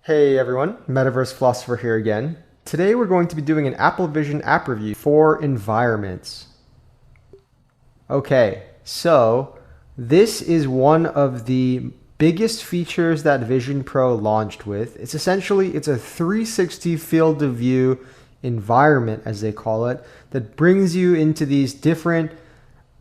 Hey everyone, Metaverse Philosopher here again. Today we're going to be doing an Apple Vision app review for environments. Okay, so this is one of the biggest features that Vision Pro launched with. It's a 360 field of view environment, as they call it, that brings you into these different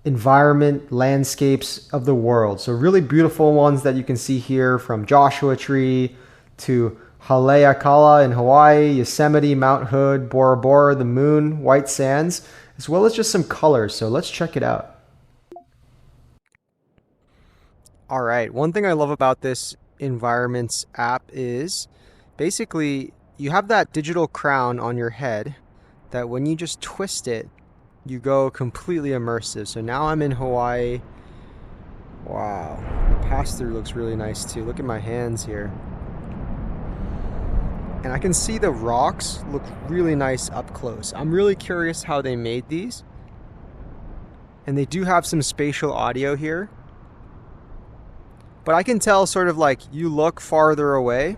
environment landscapes of the world. So really beautiful ones that you can see here, from Joshua Tree to Haleakala in Hawaii, Yosemite, Mount Hood, Bora Bora, the moon, white sands, as well as just some colors. So let's check it out. All right, one thing I love about this environments app is basically you have that digital crown on your head that when you just twist it, you go completely immersive. So now I'm in Hawaii. Wow, the pass-through looks really nice too. Look at my hands here. And I can see the rocks look really nice up close. I'm really curious how they made these. And they do have some spatial audio here. But I can tell sort of like you look farther away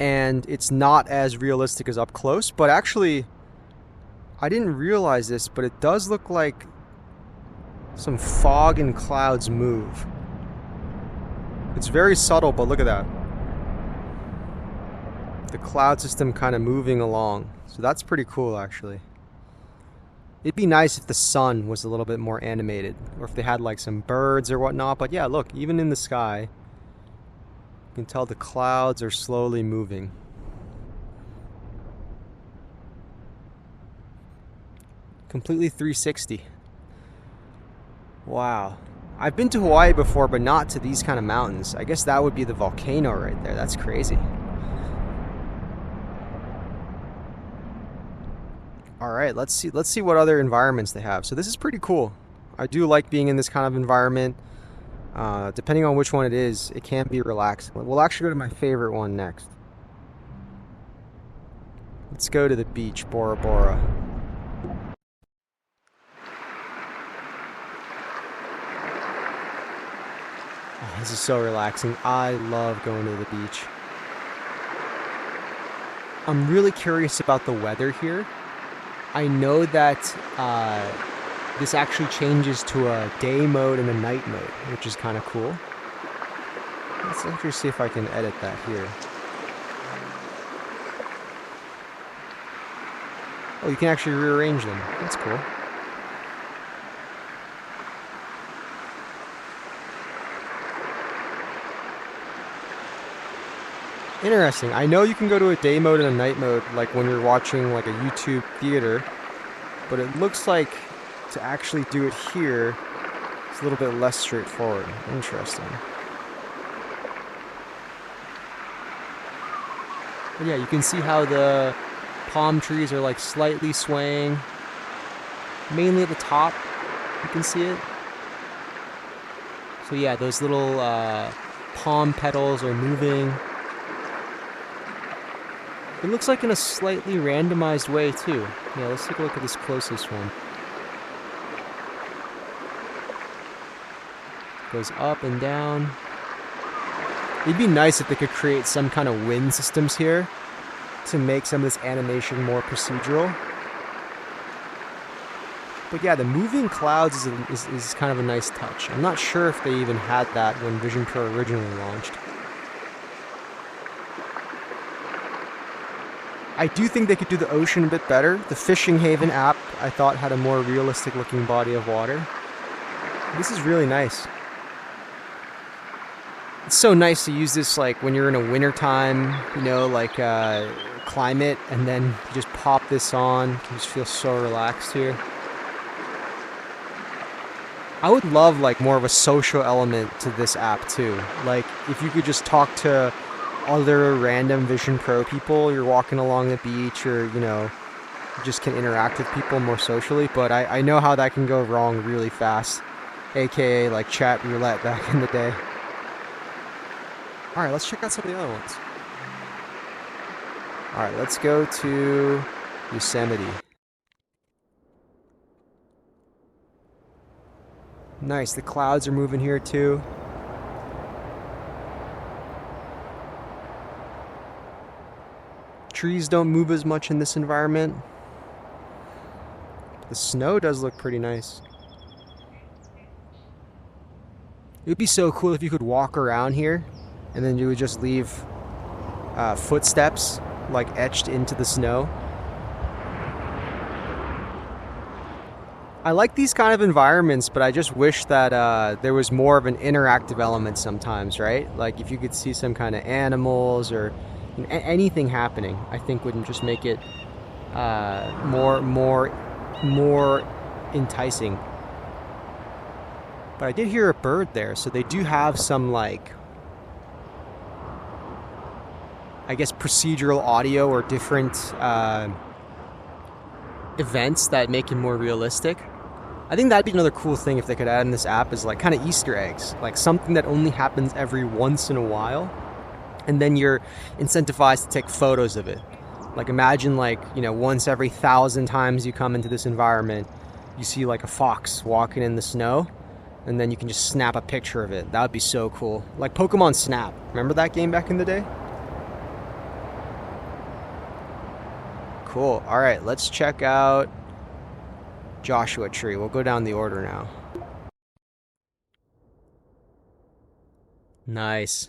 and it's not as realistic as up close. But actually, I didn't realize this, but it does look like some fog and clouds move. It's very subtle, but look at that. The cloud system kind of moving along. So that's pretty cool, actually. It'd be nice if the sun was a little bit more animated, or if they had like some birds or whatnot. But yeah, look, even in the sky, you can tell the clouds are slowly moving. Completely 360. Wow. I've been to Hawaii before, but not to these kind of mountains. I guess that would be the volcano right there. That's crazy. All right, let's see what other environments they have. So this is pretty cool. I do like being in this kind of environment. Depending on which one it is, it can be relaxing. We'll actually go to my favorite one next. Let's go to the beach, Bora Bora. Oh, this is so relaxing. I love going to the beach. I'm really curious about the weather here. I know that this actually changes to a day mode and a night mode, which is kind of cool. Let's actually see if I can edit that here. Oh, you can actually rearrange them. That's cool. Interesting. I know you can go to a day mode and a night mode, like when you're watching like a YouTube theater, but it looks like to actually do it here, it's a little bit less straightforward. Interesting. But yeah, you can see how the palm trees are like slightly swaying, mainly at the top. You can see it. So yeah, those little palm petals are moving. It looks like in a slightly randomized way too. Yeah, let's take a look at this closest one. Goes up and down. It'd be nice if they could create some kind of wind systems here to make some of this animation more procedural. But yeah, the moving clouds is kind of a nice touch. I'm not sure if they even had that when Vision Pro originally launched. I do think they could do the ocean a bit better. The Fishing Haven app, I thought, had a more realistic looking body of water. This is really nice. It's so nice to use this like when you're in a wintertime, you know, like climate, and then you just pop this on. You just feel so relaxed here. I would love like more of a social element to this app too. Like if you could just talk to other random Vision Pro people, you're walking along the beach, or you know, you just can interact with people more socially. But I know how that can go wrong really fast, aka like chat roulette back in the day. Alright, let's check out some of the other ones. Alright, let's go to Yosemite. Nice, the clouds are moving here too. trees don't move as much in this environment. The snow does look pretty nice. It would be so cool if you could walk around here and then you would just leave footsteps like etched into the snow. I like these kind of environments, but I just wish that there was more of an interactive element sometimes, right? Like if you could see some kind of animals or anything happening, I think would just make it more enticing. But I did hear a bird there, so they do have some, like, I guess procedural audio or different events that make it more realistic. I think that'd be another cool thing if they could add in this app, is like kind of Easter eggs, like something that only happens every once in a while, and then you're incentivized to take photos of it. Like imagine, like, you know, once every 1,000 times you come into this environment, you see like a fox walking in the snow, and then you can just snap a picture of it. That would be so cool. Like Pokemon Snap. Remember that game back in the day? Cool. All right, let's check out Joshua Tree. We'll go down the order now. Nice.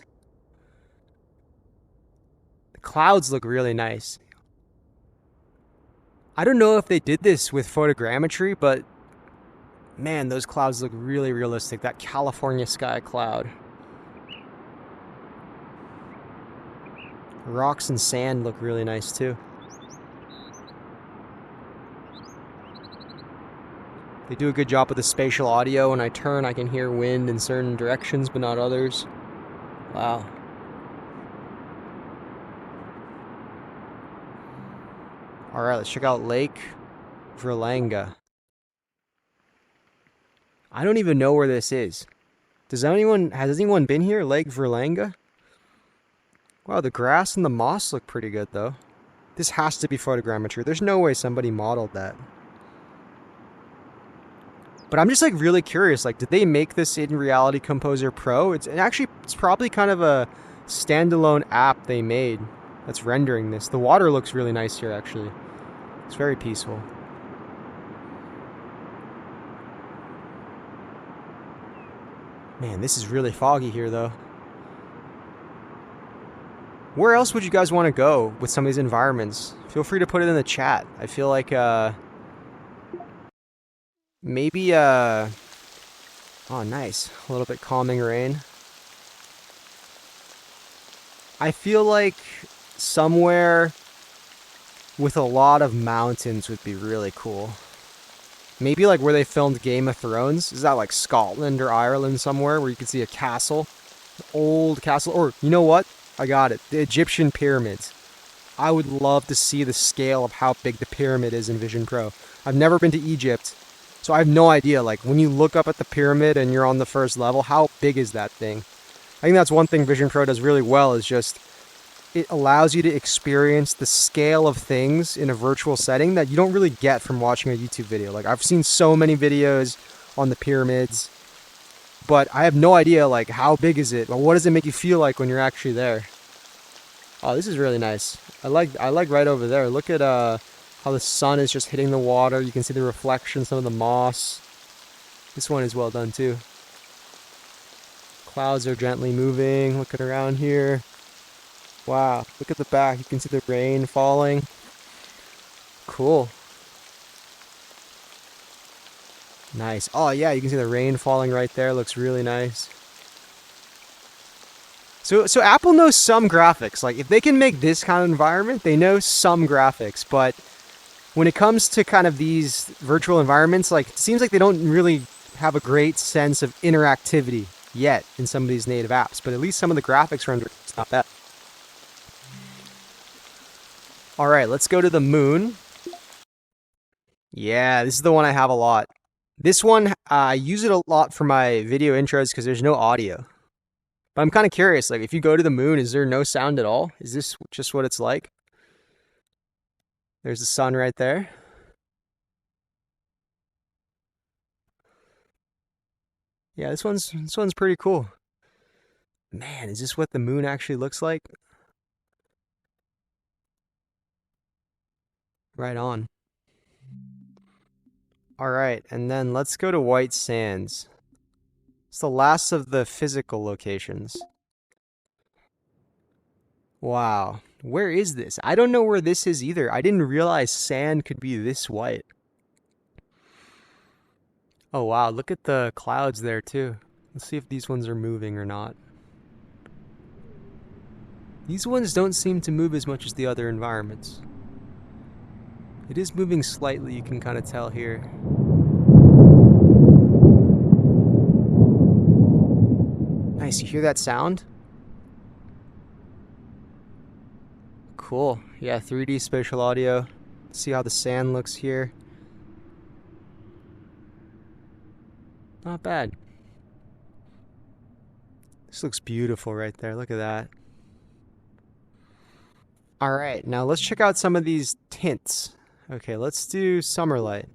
The clouds look really nice. I don't know if they did this with photogrammetry, but man, those clouds look really realistic. That California sky cloud. Rocks and sand look really nice too. They do a good job with the spatial audio. When I turn, I can hear wind in certain directions, but not others. Wow. All right, let's check out Lake Vrang. I don't even know where this is. Has anyone been here? Lake Vrang? Wow, the grass and the moss look pretty good though. This has to be photogrammetry. There's no way somebody modeled that. But I'm just like really curious, like did they make this in Reality Composer Pro? It's probably kind of a standalone app they made that's rendering this. The water looks really nice here actually. It's very peaceful. Man, this is really foggy here though. Where else would you guys want to go with some of these environments? Feel free to put it in the chat. I feel like maybe oh nice, a little bit calming rain. I feel like somewhere with a lot of mountains would be really cool. Maybe like where they filmed Game of Thrones. Is that like Scotland or Ireland somewhere where you can see a castle? An old castle. Or you know what? I got it. The Egyptian pyramids. I would love to see the scale of how big the pyramid is in Vision Pro. I've never been to Egypt, so I have no idea. Like when you look up at the pyramid and you're on the first level, how big is that thing? I think that's one thing Vision Pro does really well, is just it allows you to experience the scale of things in a virtual setting that you don't really get from watching a YouTube video. Like I've seen so many videos on the pyramids, but I have no idea like how big is it, or what does it make you feel like when you're actually there. Oh, this is really nice. I like right over there. Look at how the sun is just hitting the water. You can see the reflection, some of the moss. This one is well done too. Clouds are gently moving. Looking around here. Wow, look at the back. You can see the rain falling. Cool. Nice. Oh yeah, you can see the rain falling right there. Looks really nice. So Apple knows some graphics. Like if they can make this kind of environment, they know some graphics. But when it comes to kind of these virtual environments, like it seems like they don't really have a great sense of interactivity yet in some of these native apps. But at least some of the graphics render, it's not bad. All right, let's go to the moon. Yeah, this is the one I have a lot. This one, I use it a lot for my video intros because there's no audio. But I'm kind of curious, like if you go to the moon, is there no sound at all? Is this just what it's like? There's the sun right there. Yeah, this one's pretty cool. Man, is this what the moon actually looks like? Right on. All right, and then let's go to White Sands. It's the last of the physical locations. Wow. Where is this? I don't know where this is either. I didn't realize sand could be this white. Oh, wow. Look at the clouds there, too. Let's see if these ones are moving or not. These ones don't seem to move as much as the other environments. It is moving slightly, you can kind of tell here. Nice, you hear that sound? Cool. Yeah, 3D spatial audio. See how the sand looks here. Not bad. This looks beautiful right there. Look at that. All right, now let's check out some of these tints. Okay, let's do Summerlight.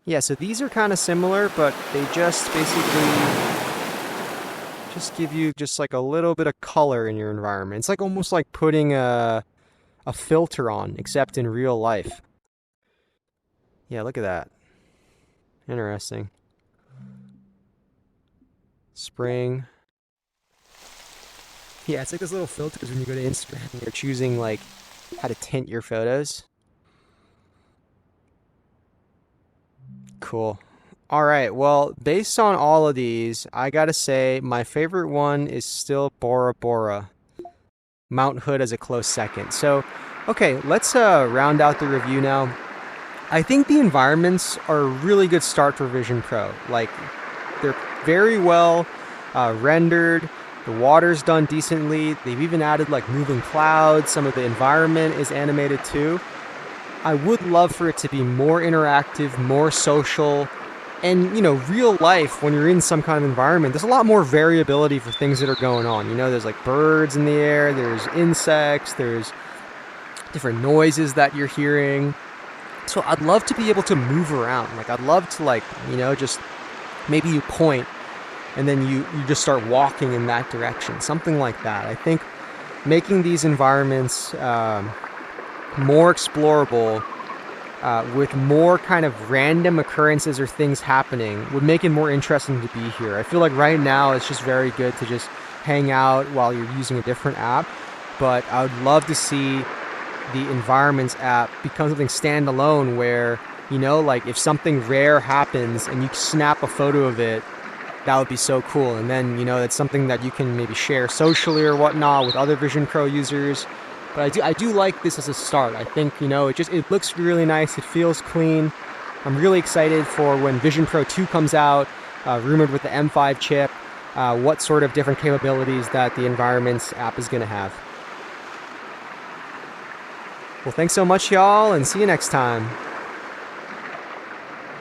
Yeah, so these are kind of similar, but they just basically just give you just like a little bit of color in your environment. It's like almost like putting a filter on, except in real life. Yeah, look at that. Interesting. Spring. Yeah, it's like those little filters when you go to Instagram and you're choosing like how to tint your photos. Cool. All right, well, based on all of these, I gotta say my favorite one is still Bora Bora. Mount Hood as a close second. So, okay, let's round out the review now. I think the environments are a really good start for Vision Pro. Like, they're very well rendered. The water's done decently. They've even added like moving clouds. Some of the environment is animated too. I would love for it to be more interactive, more social. And, you know, real life, when you're in some kind of environment, there's a lot more variability for things that are going on. You know, there's like birds in the air, there's insects, there's different noises that you're hearing. So I'd love to be able to move around. Like, I'd love to, like, you know, just maybe you point and then you just start walking in that direction. Something like that. I think making these environments more explorable, with more kind of random occurrences or things happening would make it more interesting to be here. I feel like right now it's just very good to just hang out while you're using a different app, but I would love to see the Environments app become something standalone where, you know, like if something rare happens and you snap a photo of it, that would be so cool. And then, you know, it's something that you can maybe share socially or whatnot with other Vision Pro users. But I do like this as a start. I think, you know, it looks really nice. It feels clean. I'm really excited for when Vision Pro 2 comes out, rumored with the M5 chip, what sort of different capabilities that the Environments app is going to have. Well, thanks so much, y'all, and see you next time.